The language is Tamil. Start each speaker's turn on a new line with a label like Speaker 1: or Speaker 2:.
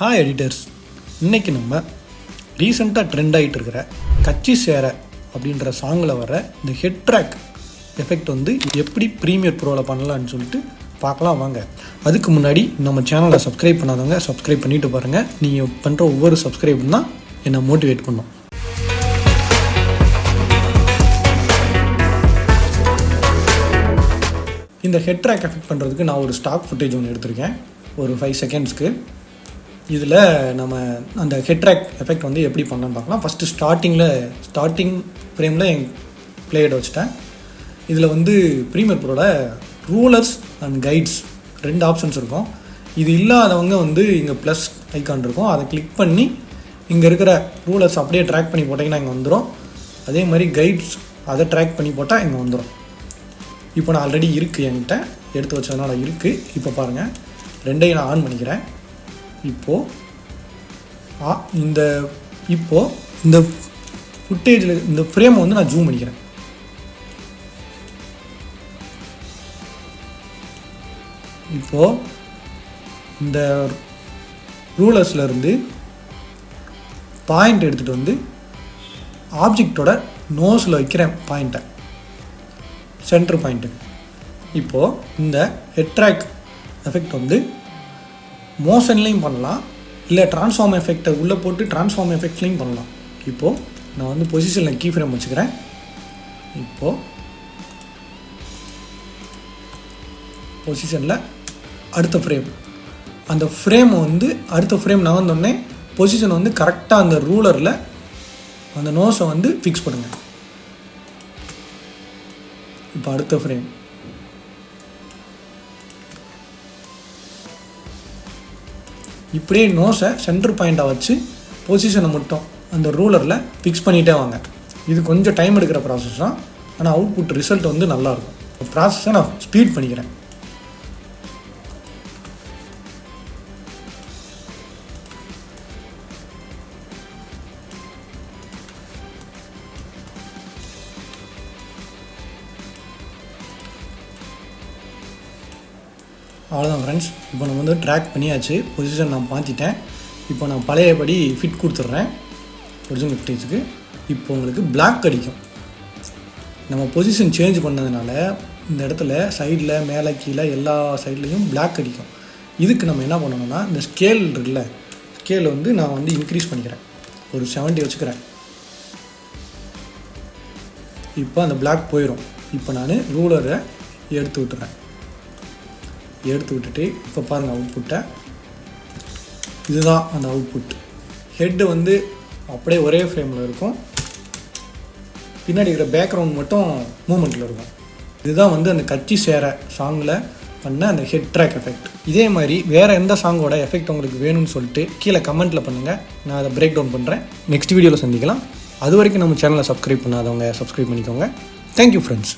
Speaker 1: ஹாய் எடிட்டர்ஸ், இன்றைக்கி நம்ம ரீசெண்டாக ட்ரெண்ட் ஆகிட்டு இருக்கிற கச்சி சேர அப்படின்ற சாங்கில் வர இந்த ஹெட் ட்ராக் எஃபெக்ட் வந்து எப்படி ப்ரீமியர் ப்ரோவில் பண்ணலான்னு சொல்லிட்டு பார்க்கலாம் வாங்க. அதுக்கு முன்னாடி நம்ம சேனலை சப்ஸ்கிரைப் பண்ணாதவங்க சப்ஸ்கிரைப் பண்ணிவிட்டு பாருங்கள். நீங்கள் பண்ணுற ஒவ்வொரு சப்ஸ்கிரைபும் தான் என்னை மோட்டிவேட் பண்ணும். இந்த ஹெட் ட்ராக் எஃபெக்ட் பண்ணுறதுக்கு நான் ஒரு ஸ்டாக் ஃபுட்டேஜ் ஒன்று எடுத்திருக்கேன், ஒரு 5 செகண்ட்ஸ்க்கு. இதில் நம்ம அந்த ஹெட் ட்ராக் எஃபெக்ட் வந்து எப்படி பண்ணலான்னு பார்க்கலாம். ஃபஸ்ட்டு ஸ்டார்டிங் ஃப்ரேமில் என் பிளேயர்டை வச்சுட்டேன். இதில் வந்து ப்ரீமியர் ப்ரோட ரூலர்ஸ் அண்ட் கைட்ஸ் 2 ஆப்ஷன்ஸ் இருக்கும். இது இல்லாதவங்க வந்து இங்கே ப்ளஸ் ஐக்கான் இருக்கும், அதை கிளிக் பண்ணி இங்கே இருக்கிற ரூலர்ஸ் அப்படியே ட்ராக் பண்ணி போட்டிங்கன்னா இங்கே வந்துடும். அதே மாதிரி கைட்ஸ் அதை ட்ராக் பண்ணி போட்டால் இங்கே வந்துடும். இப்போ நான் ஆல்ரெடி இருக்குது, என்கிட்ட எடுத்து வச்சதுனால இருக்குது. இப்போ பாருங்கள், ரெண்டையும் நான் ஆன் பண்ணிக்கிறேன். இப்போது இந்த ஃபுட்டேஜில் இந்த ஃப்ரேமை வந்து நான் ஜூம் பண்ணிக்கிறேன். இப்போது இந்த ரூலர்ஸ்லேருந்து பாயிண்ட் எடுத்துகிட்டு வந்து ஆப்ஜெக்டோட நோஸில் வைக்கிறேன், பாயிண்ட்டை சென்டர் பாயிண்ட்டு. இப்போது இந்த ஹெட் ட்ராக் எஃபெக்ட் வந்து மோஷன்லேயும் பண்ணலாம், இல்லை ட்ரான்ஸ்ஃபார்ம் எஃபெக்டை உள்ளே போட்டு ட்ரான்ஸ்ஃபார்ம் எஃபெக்ட்லேயும் பண்ணலாம். இப்போது நான் வந்து பொசிஷனில் கீ ஃப்ரேம் வச்சுக்கிறேன். இப்போது பொசிஷனில் அடுத்த ஃப்ரேம், அந்த ஃப்ரேமை வந்து அடுத்த ஃப்ரேம் நகர்ந்தோடனே பொசிஷன் வந்து கரெக்டாக அந்த ரூலரில் அந்த நோஸை வந்து ஃபிக்ஸ் பண்ணுங்கள். இப்போ அடுத்த ஃப்ரேம், இப்படியே நோஸை சென்டர் பாயிண்ட்டாக வச்சு பொசிஷனை மட்டும் அந்த ரூலரில் ஃபிக்ஸ் பண்ணிகிட்டே வாங்க. இது கொஞ்சம் டைம் எடுக்கிற ப்ராசஸ் தான், ஆனால் அவுட்புட் ரிசல்ட் வந்து நல்லாயிருக்கும். ப்ராசஸை நான் ஸ்பீட் பண்ணிக்கிறேன். அவ்வளோதான் ஃப்ரெண்ட்ஸ். இப்போ நம்ம வந்து ட்ராக் பண்ணியாச்சு, பொசிஷன் நான் மாற்றிட்டேன். இப்போ நான் பழையபடி ஃபிட் கொடுத்துட்றேன் ஒரிஜினல் ஃபுட்டேஜுக்கு. இப்போ உங்களுக்கு பிளாக் அடிக்கும். நம்ம பொசிஷன் சேஞ்ச் பண்ணதுனால இந்த இடத்துல சைடில் மேலே கீழே எல்லா சைட்லேயும் பிளாக் அடிக்கும். இதுக்கு நம்ம என்ன பண்ணணும்னா, இந்த ஸ்கேல் இருக்குல்ல, ஸ்கேலை வந்து நான் வந்து இன்க்ரீஸ் பண்ணிக்கிறேன், ஒரு 70 வச்சுக்கிறேன். இப்போ அந்த பிளாக் போயிடும். இப்போ நான் ரூலரை எடுத்து விட்டுட்டு இப்போ பாருங்கள் அவுட்புட்டை. இதுதான் அந்த அவுட்புட். ஹெட்டு வந்து அப்படியே ஒரே ஃப்ரேமில் இருக்கும், பின்னாடி இருக்கிற பேக்ரவுண்ட் மட்டும் மூமெண்ட்டில் இருக்கும். இதுதான் வந்து அந்த கச்சி சேர சாங்கில் பண்ண அந்த ஹெட் ட்ராக் எஃபெக்ட். இதே மாதிரி வேறு எந்த சாங்கோட எஃபெக்ட் உங்களுக்கு வேணும்னு சொல்லிட்டு கீழே கமெண்ட்டில் பண்ணுங்கள், நான் அதை பிரேக் டவுன் பண்ணுறேன். நெக்ஸ்ட் வீடியோவில் சந்திக்கலாம். அது வரைக்கும் நம்ம சேனலை சப்ஸ்கிரைப் பண்ணாதவங்க சப்ஸ்கிரைப் பண்ணிக்கோங்க. Thank you friends.